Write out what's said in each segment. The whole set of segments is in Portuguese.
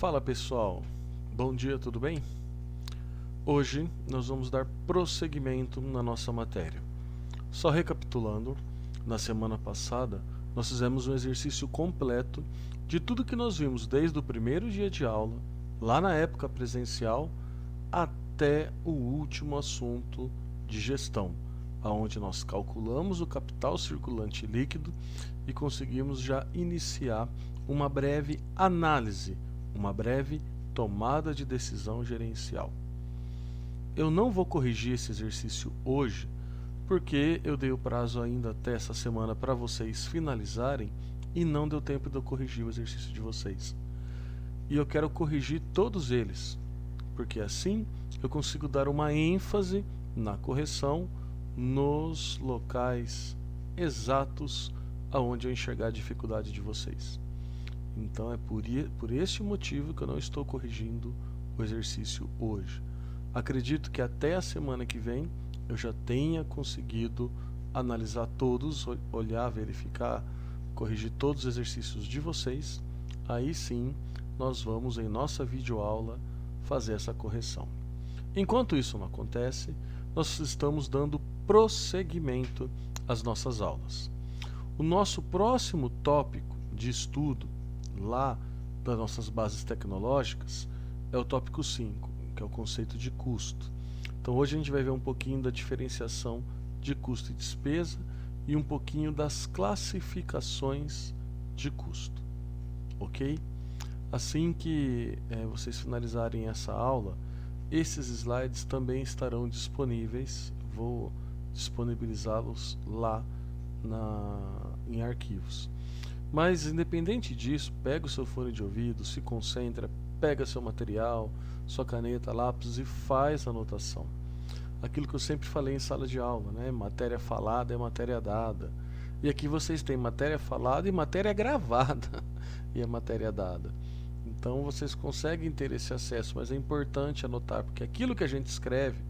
Fala pessoal, bom dia, tudo bem? Hoje nós vamos dar prosseguimento na nossa matéria. Só recapitulando, na semana passada nós fizemos um exercício completo de tudo que nós vimos desde o primeiro dia de aula, lá na época presencial, até o último assunto de gestão, onde nós calculamos o capital circulante líquido e conseguimos já iniciar uma breve análise, uma breve tomada de decisão gerencial. Eu não vou corrigir esse exercício hoje, porque eu dei o prazo ainda até essa semana para vocês finalizarem e não deu tempo de eu corrigir o exercício de vocês. E eu quero corrigir todos eles, porque assim eu consigo dar uma ênfase na correção nos locais exatos aonde eu enxergar a dificuldade de vocês. Então é por este motivo que eu não estou corrigindo o exercício hoje. Acredito que até a semana que vem eu já tenha conseguido analisar todos, olhar, verificar, corrigir todos os exercícios de vocês. Aí sim nós vamos em nossa videoaula fazer essa correção. Enquanto isso não acontece, nós estamos dando prosseguimento às nossas aulas. O nosso próximo tópico de estudo lá das nossas bases tecnológicas é o tópico 5, que é o conceito de custo. Então hoje a gente vai ver um pouquinho da diferenciação de custo e despesa e um pouquinho das classificações de custo, ok? Assim que vocês finalizarem essa aula, esses slides também estarão disponíveis, vou disponibilizá-los lá em arquivos. Mas independente disso, pega o seu fone de ouvido, se concentra, pega seu material, sua caneta, lápis e faz a anotação. Aquilo que eu sempre falei em sala de aula, né? Matéria falada é matéria dada. E aqui vocês têm matéria falada e matéria gravada e a matéria dada. Então vocês conseguem ter esse acesso, mas é importante anotar, porque aquilo que a gente escreve,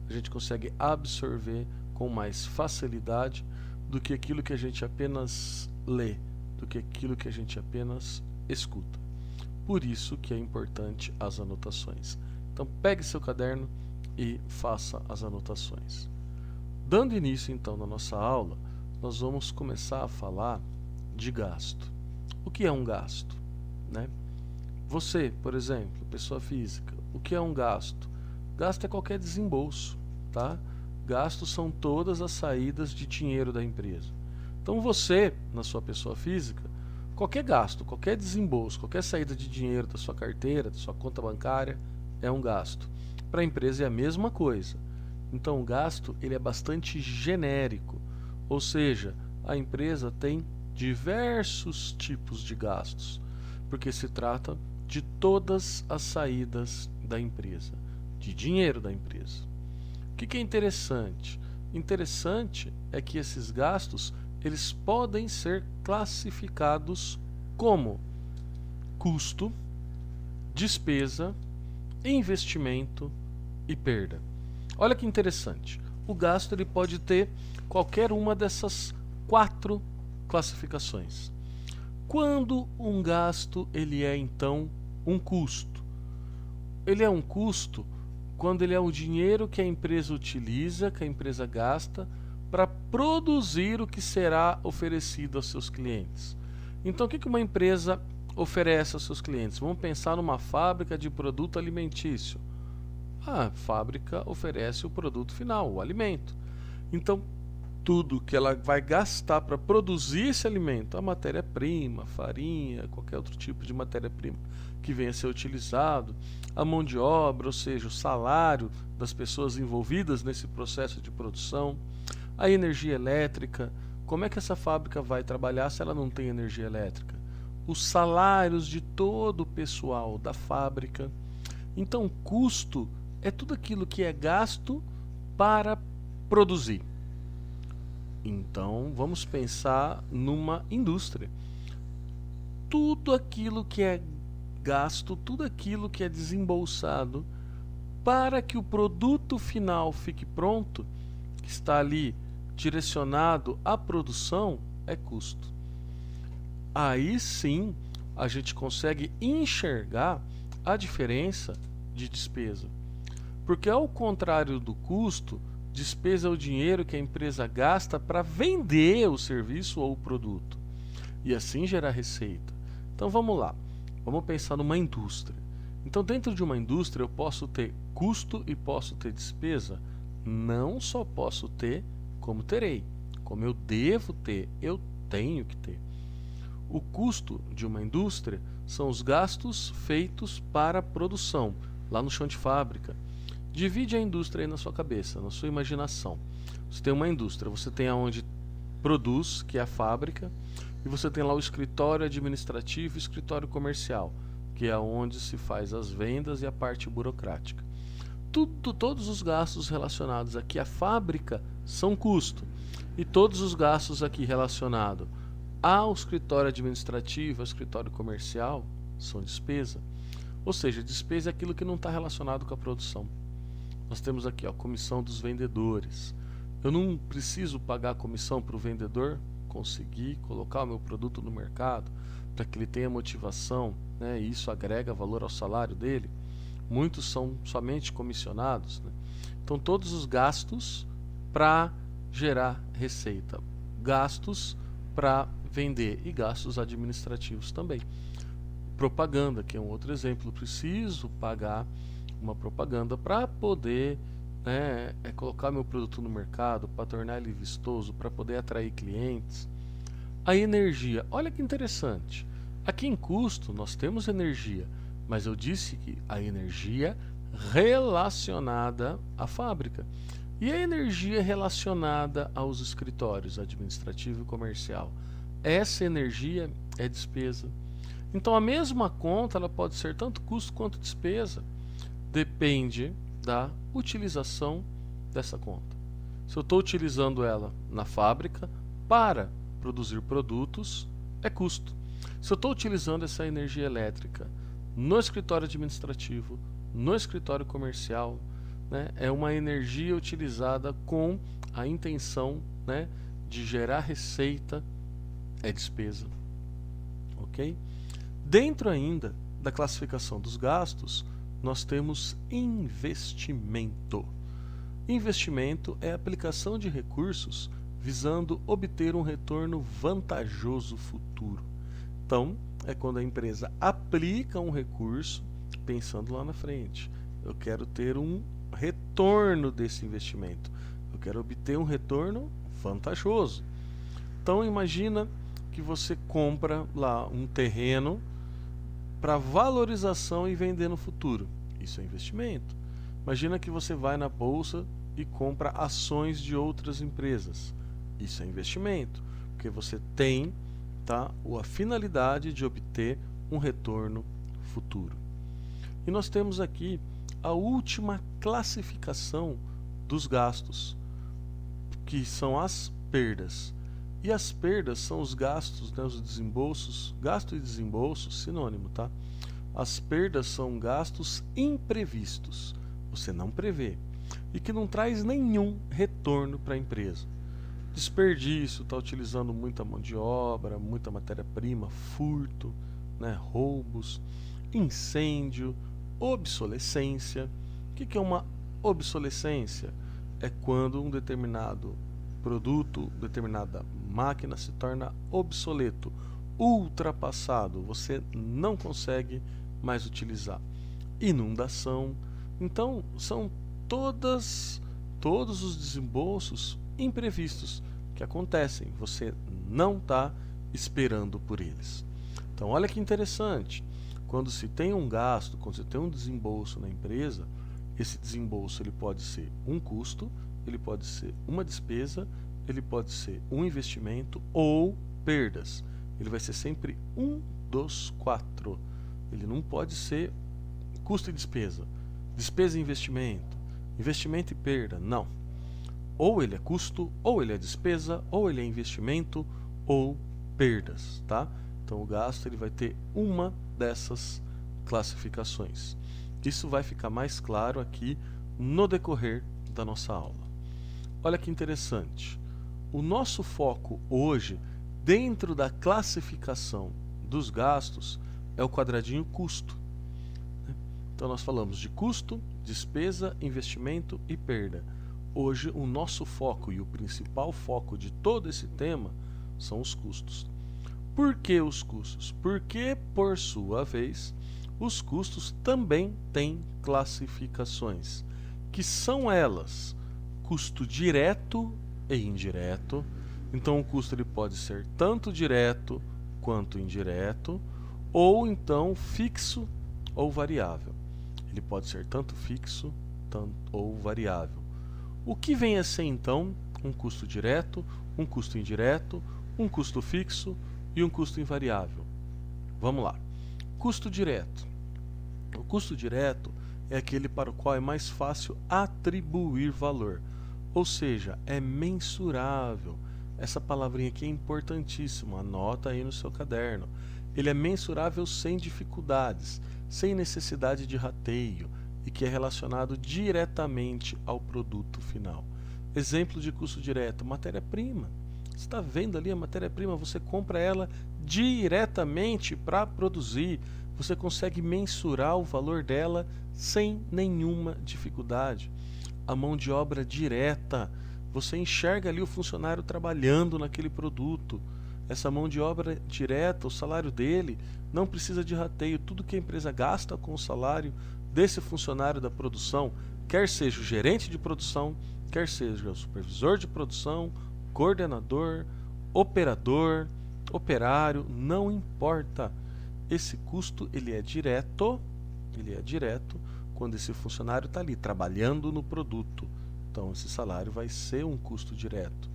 a gente consegue absorver com mais facilidade do que aquilo que a gente apenas lê, do que aquilo que a gente apenas escuta. Por isso que é importante as anotações. Então pegue seu caderno e faça as anotações. Dando início então na nossa aula, nós vamos começar a falar de gasto. O que é um gasto, né? Você, por exemplo, pessoa física, o que é um gasto? Gasto é qualquer desembolso, tá? Gastos são todas as saídas de dinheiro da empresa. Então você, na sua pessoa física, qualquer gasto, qualquer desembolso, qualquer saída de dinheiro da sua carteira, da sua conta bancária, é um gasto. Para a empresa é a mesma coisa. Então o gasto ele é bastante genérico, ou seja, a empresa tem diversos tipos de gastos, porque se trata de todas as saídas da empresa, de dinheiro da empresa. O que é interessante? Interessante é que esses gastos eles podem ser classificados como custo, despesa, investimento e perda. Olha que interessante. O gasto ele pode ter qualquer uma dessas 4 classificações. Quando um gasto ele é então um custo? Ele é um custo quando ele é o dinheiro que a empresa utiliza, que a empresa gasta para produzir o que será oferecido aos seus clientes. Então, o que uma empresa oferece aos seus clientes? Vamos pensar numa fábrica de produto alimentício. A fábrica oferece o produto final, o alimento. Então, tudo que ela vai gastar para produzir esse alimento, a matéria-prima, farinha, qualquer outro tipo de matéria-prima que venha a ser utilizado, a mão de obra, ou seja, o salário das pessoas envolvidas nesse processo de produção, a energia elétrica, como é que essa fábrica vai trabalhar se ela não tem energia elétrica? Os salários de todo o pessoal da fábrica. Então, custo é tudo aquilo que é gasto para produzir. Então, vamos pensar numa indústria. Tudo aquilo que é gasto, tudo aquilo que é desembolsado para que o produto final fique pronto, que está ali direcionado à produção, é custo. Aí sim a gente consegue enxergar a diferença de despesa. Porque ao contrário do custo, despesa é o dinheiro que a empresa gasta para vender o serviço ou o produto e assim gerar receita. Então vamos lá, vamos pensar numa indústria. Então dentro de uma indústria eu posso ter custo e posso ter despesa? Não só posso ter, como terei. Como eu devo ter, eu tenho que ter. O custo de uma indústria são os gastos feitos para a produção, lá no chão de fábrica. Divide a indústria aí na sua cabeça, na sua imaginação. Você tem uma indústria, você tem aonde produz, que é a fábrica, e você tem lá o escritório administrativo e o escritório comercial, que é onde se faz as vendas e a parte burocrática. Todos os gastos relacionados aqui à fábrica são custo, e todos os gastos aqui relacionados ao escritório administrativo, ao escritório comercial, são despesa. Ou seja, despesa é aquilo que não está relacionado com a produção. Nós temos aqui a comissão dos vendedores. Eu não preciso pagar a comissão para o vendedor conseguir colocar o meu produto no mercado, para que ele tenha motivação, né, e isso agrega valor ao salário dele. Muitos são somente comissionados, né? Então todos os gastos para gerar receita, gastos para vender e gastos administrativos também. Propaganda, que é um outro exemplo, eu preciso pagar uma propaganda para poder, né, colocar meu produto no mercado, para tornar ele vistoso, para poder atrair clientes. A energia, olha que interessante. Aqui em custo nós temos energia, mas eu disse que a energia relacionada à fábrica. E a energia relacionada aos escritórios administrativo e comercial. Essa energia é despesa. Então a mesma conta ela pode ser tanto custo quanto despesa. Depende da utilização dessa conta. Se eu estou utilizando ela na fábrica para produzir produtos, é custo. Se eu estou utilizando essa energia elétrica no escritório administrativo, no escritório comercial, né, é uma energia utilizada com a intenção, né, de gerar receita, é despesa. Ok? Dentro ainda da classificação dos gastos, nós temos investimento. Investimento é a aplicação de recursos visando obter um retorno vantajoso futuro. Então, é quando a empresa aplica um recurso pensando lá na frente. Eu quero ter um retorno desse investimento. Eu quero obter um retorno vantajoso. Então, imagina que você compra lá um terreno para valorização e vender no futuro. Isso é investimento. Imagina que você vai na bolsa e compra ações de outras empresas. Isso é investimento, porque você tem, tá, a finalidade de obter um retorno futuro. E nós temos aqui a última classificação dos gastos, que são as perdas. E as perdas são os gastos, né, os desembolsos, gasto e desembolso, sinônimo, tá? As perdas são gastos imprevistos, você não prevê, e que não traz nenhum retorno para a empresa. Desperdício, está utilizando muita mão de obra, muita matéria-prima, furto, né, roubos, incêndio, obsolescência. O que é uma obsolescência? É quando um determinado produto, determinada máquina se torna obsoleto, ultrapassado, você não consegue mais utilizar. Inundação. Então, são todos os desembolsos imprevistos que acontecem, você não está esperando por eles. Então, olha que interessante, quando se tem um gasto, quando se tem um desembolso na empresa, esse desembolso ele pode ser um custo, ele pode ser uma despesa, ele pode ser um investimento ou perdas. Ele vai ser sempre um dos quatro. Ele não pode ser custo e despesa, despesa e investimento, investimento e perda, não. Ou ele é custo, ou ele é despesa, ou ele é investimento, ou perdas, tá? Então o gasto ele vai ter uma dessas classificações. Isso vai ficar mais claro aqui no decorrer da nossa aula. Olha que interessante. O nosso foco hoje, dentro da classificação dos gastos, é o quadradinho custo. Então nós falamos de custo, despesa, investimento e perda. Hoje o nosso foco e o principal foco de todo esse tema são os custos. Por que os custos? Porque, por sua vez, os custos também têm classificações, que são elas: custo direto e indireto. Então o custo ele pode ser tanto direto quanto indireto, ou então fixo ou variável. Ele pode ser tanto fixo ou variável. O que vem a ser então um custo direto, um custo indireto, um custo fixo e um custo invariável? Vamos lá. Custo direto. O custo direto é aquele para o qual é mais fácil atribuir valor, ou seja, é mensurável. Essa palavrinha aqui é importantíssima, anota aí no seu caderno. Ele é mensurável sem dificuldades, sem necessidade de rateio e que é relacionado diretamente ao produto final. Exemplo de custo direto: matéria-prima. Você está vendo ali a matéria-prima, você compra ela diretamente para produzir. Você consegue mensurar o valor dela sem nenhuma dificuldade. A mão de obra direta, você enxerga ali o funcionário trabalhando naquele produto. Essa mão de obra direta, o salário dele não precisa de rateio. Tudo que a empresa gasta com o salário desse funcionário da produção, quer seja o gerente de produção, quer seja o supervisor de produção, coordenador, operador, operário, não importa. Esse custo ele é direto quando esse funcionário está ali trabalhando no produto. Então esse salário vai ser um custo direto.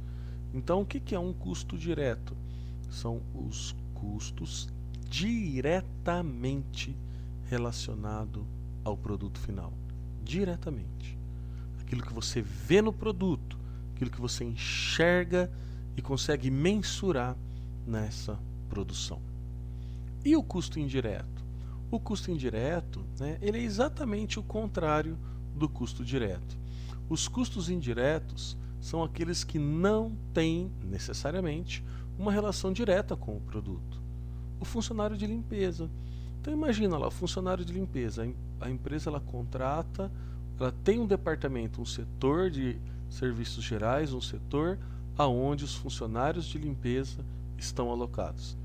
Então o que é um custo direto? São os custos diretamente relacionados ao produto final. Diretamente. Aquilo que você vê no produto, aquilo que você enxerga e consegue mensurar nessa produção. E o custo indireto? O custo indireto, ele é exatamente o contrário do custo direto. Os custos indiretos são aqueles que não têm necessariamente uma relação direta com o produto. O funcionário de limpeza. Então imagina lá, o funcionário de limpeza, a empresa ela contrata, ela tem um departamento, um setor de serviços gerais, um setor aonde os funcionários de limpeza estão alocados.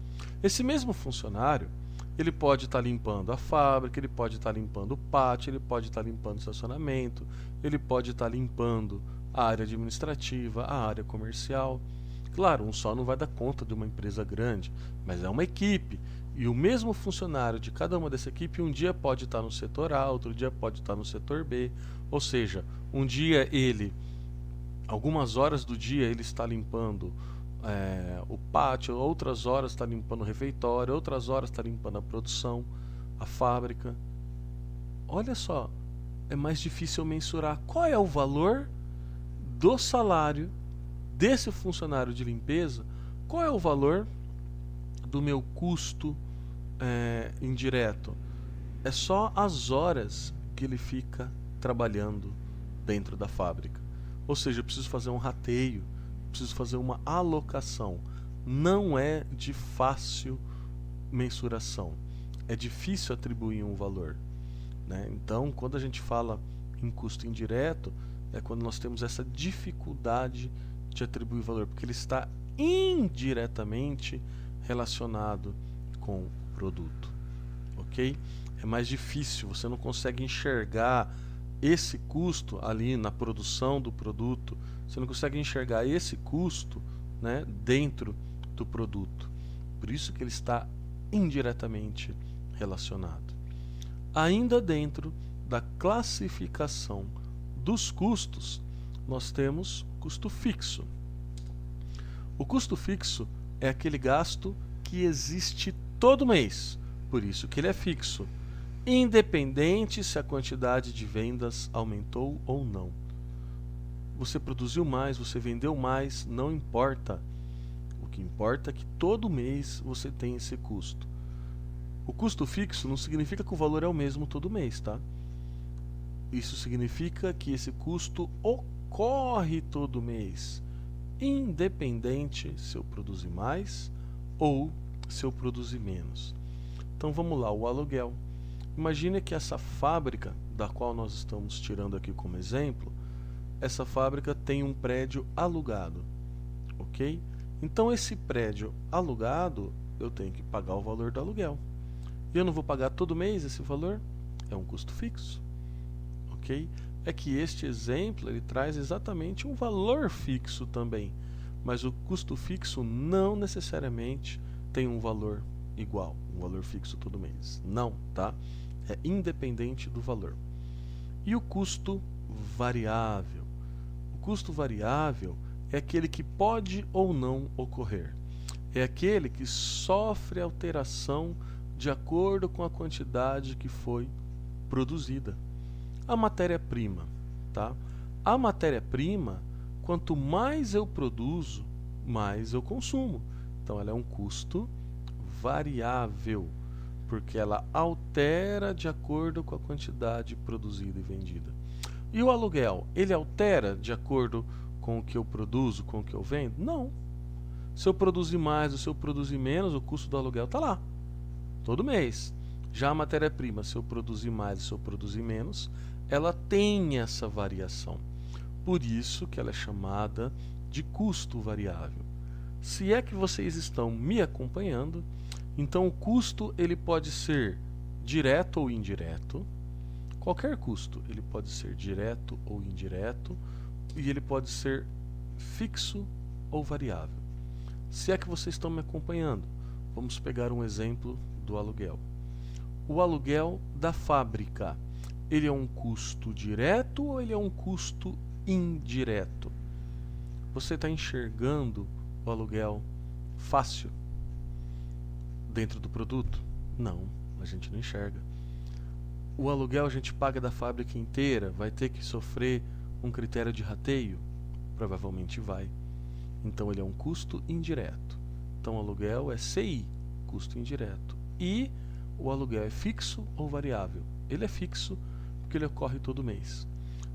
Esse mesmo funcionário, ele pode estar limpando a fábrica, ele pode estar limpando o pátio, ele pode estar limpando o estacionamento, ele pode estar limpando a área administrativa, a área comercial. Claro, um só não vai dar conta de uma empresa grande, mas é uma equipe. E o mesmo funcionário de cada uma dessa equipe um dia pode estar no setor A, outro dia pode estar no setor B. Ou seja, um dia algumas horas do dia ele está limpando o pátio, outras horas está limpando o refeitório, outras horas está limpando a produção, a fábrica. Olha só, é mais difícil mensurar qual é o valor do salário desse funcionário de limpeza, qual é o valor do meu custo indireto. É só as horas que ele fica trabalhando dentro da fábrica. Ou seja, eu preciso fazer um rateio, preciso fazer uma alocação. Não é de fácil mensuração. É difícil atribuir um valor, Então, quando a gente fala em custo indireto, é quando nós temos essa dificuldade de atribuir valor, porque ele está indiretamente relacionado com o produto, ok? É mais difícil, você não consegue enxergar esse custo ali na produção do produto, você não consegue enxergar esse custo, dentro do produto. Por isso que ele está indiretamente relacionado. Ainda dentro da classificação dos custos, nós temos custo fixo. O custo fixo é aquele gasto que existe todo mês, por isso que ele é fixo, independente se a quantidade de vendas aumentou ou não. Você produziu mais, você vendeu mais, não importa. O que importa é que todo mês você tem esse custo. O custo fixo não significa que o valor é o mesmo todo mês, tá? Isso significa que esse custo ocorre todo mês, independente se eu produzir mais ou se eu produzir menos. Então vamos lá, o aluguel. Imagine que essa fábrica, da qual nós estamos tirando aqui como exemplo, essa fábrica tem um prédio alugado, ok? Então esse prédio alugado, eu tenho que pagar o valor do aluguel. E eu não vou pagar todo mês esse valor? É um custo fixo, ok? É que este exemplo ele traz exatamente um valor fixo também, mas o custo fixo não necessariamente tem um valor igual, um valor fixo todo mês. Não, tá? É independente do valor. E o custo variável? O custo variável é aquele que pode ou não ocorrer. É aquele que sofre alteração de acordo com a quantidade que foi produzida. A matéria-prima, tá? A matéria-prima, quanto mais eu produzo, mais eu consumo. Então ela é um custo variável, porque ela altera de acordo com a quantidade produzida e vendida. E o aluguel, ele altera de acordo com o que eu produzo, com o que eu vendo? Não. Se eu produzir mais ou se eu produzir menos, o custo do aluguel está lá, todo mês. Já a matéria-prima, se eu produzir mais ou se eu produzir menos, ela tem essa variação. Por isso que ela é chamada de custo variável. Se é que vocês estão me acompanhando, então o custo ele pode ser direto ou indireto. Qualquer custo, ele pode ser direto ou indireto, e ele pode ser fixo ou variável. Se é que vocês estão me acompanhando, vamos pegar um exemplo do aluguel. O aluguel da fábrica, ele é um custo direto ou ele é um custo indireto? Você está enxergando o aluguel fácil dentro do produto? Não, a gente não enxerga. O aluguel a gente paga da fábrica inteira, vai ter que sofrer um critério de rateio? Provavelmente vai. Então ele é um custo indireto. Então o aluguel é CI, custo indireto. E o aluguel é fixo ou variável? Ele é fixo porque ele ocorre todo mês.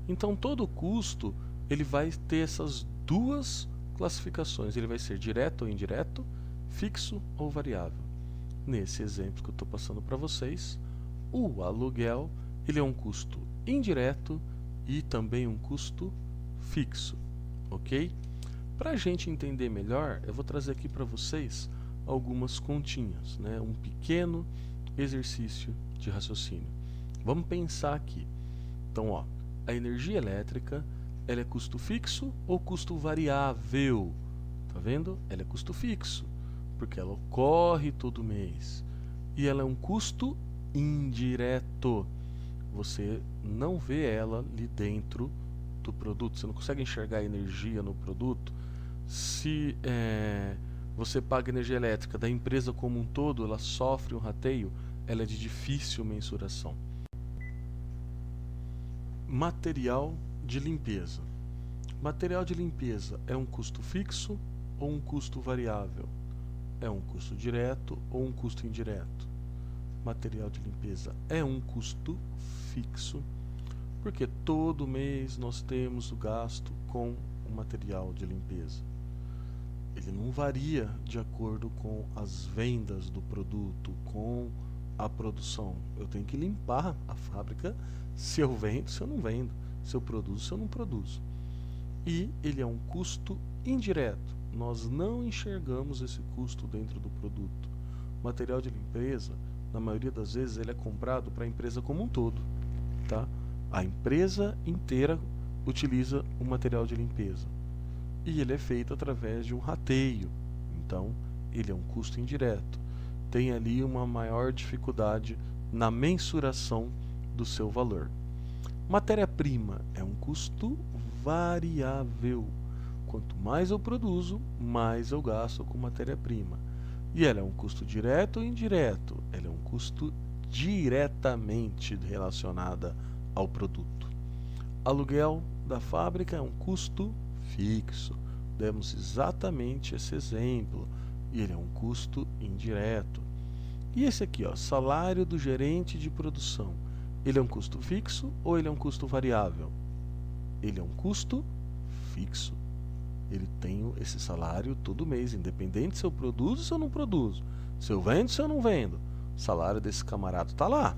Então todo custo ele vai ter essas duas classificações. Ele vai ser direto ou indireto, fixo ou variável. Nesse exemplo que eu estou passando para vocês, o aluguel ele é um custo indireto e também um custo fixo, ok? Para a gente entender melhor, eu vou trazer aqui para vocês algumas continhas, né? Um pequeno exercício de raciocínio. Vamos pensar aqui. Então, ó, a energia elétrica ela é custo fixo ou custo variável? Tá vendo? Ela é custo fixo, porque ela ocorre todo mês. E ela é um custo indireto. Você não vê ela ali dentro do produto. Você não consegue enxergar a energia no produto. Se você paga energia elétrica da empresa como um todo, ela sofre um rateio, ela é de difícil mensuração. Material de limpeza. Material de limpeza é um custo fixo ou um custo variável? É um custo direto ou um custo indireto? Material de limpeza é um custo fixo, porque todo mês nós temos o gasto com o material de limpeza. Ele não varia de acordo com as vendas do produto, com a produção. Eu tenho que limpar a fábrica se eu vendo, se eu não vendo, se eu produzo, se eu não produzo. E ele é um custo indireto. Nós não enxergamos esse custo dentro do produto. O material de limpeza, na maioria das vezes, ele é comprado para a empresa como um todo, tá? A empresa inteira utiliza o material de limpeza. E ele é feito através de um rateio. Então, ele é um custo indireto. Tem ali uma maior dificuldade na mensuração do seu valor. Matéria-prima é um custo variável. Quanto mais eu produzo, mais eu gasto com matéria-prima. E ela é um custo direto ou indireto? Ela é um custo diretamente relacionada ao produto. Aluguel da fábrica é um custo fixo. Demos exatamente esse exemplo. E ele é um custo indireto. E esse aqui, ó, salário do gerente de produção. Ele é um custo fixo ou ele é um custo variável? Ele é um custo fixo. Ele tem esse salário todo mês, independente se eu produzo ou se eu não produzo, se eu vendo ou se eu não vendo. O salário desse camarada está lá.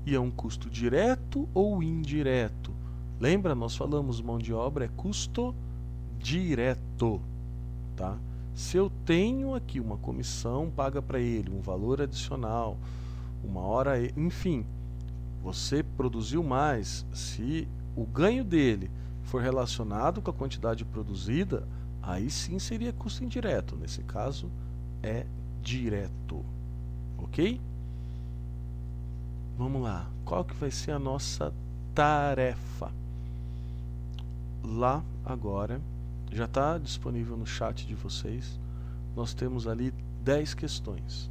E é um custo direto ou indireto? Lembra, nós falamos mão de obra é custo direto, tá? Se eu tenho aqui uma comissão paga para ele, um valor adicional, uma hora, enfim, você produziu mais, se o ganho dele for relacionado com a quantidade produzida, aí sim seria custo indireto. Nesse caso, é direto. Ok? Vamos lá. Qual que vai ser a nossa tarefa? Lá agora, já está disponível no chat de vocês. Nós temos ali 10 questões.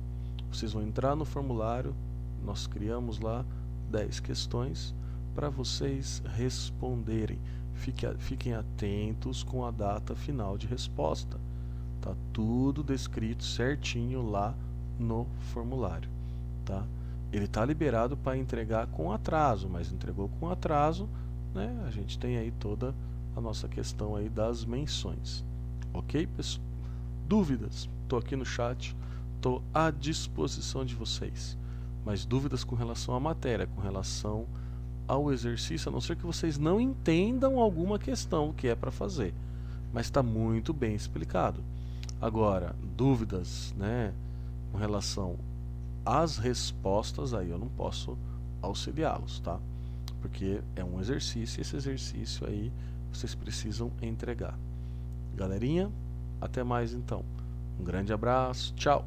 Vocês vão entrar no formulário, nós criamos lá 10 questões para vocês responderem. Fiquem atentos com a data final de resposta. Tá tudo descrito certinho lá no formulário, tá? Ele está liberado para entregar com atraso, mas entregou com atraso, né? A gente tem aí toda a nossa questão aí das menções. Ok, pessoal? Dúvidas? Estou aqui no chat, estou à disposição de vocês. Mas dúvidas com relação à matéria, com relação ao exercício, a não ser que vocês não entendam alguma questão que é para fazer. Mas está muito bem explicado. Agora, dúvidas, né, com relação às respostas, aí eu não posso auxiliá-los, tá? Porque é um exercício e esse exercício aí vocês precisam entregar. Galerinha, até mais então. Um grande abraço, tchau!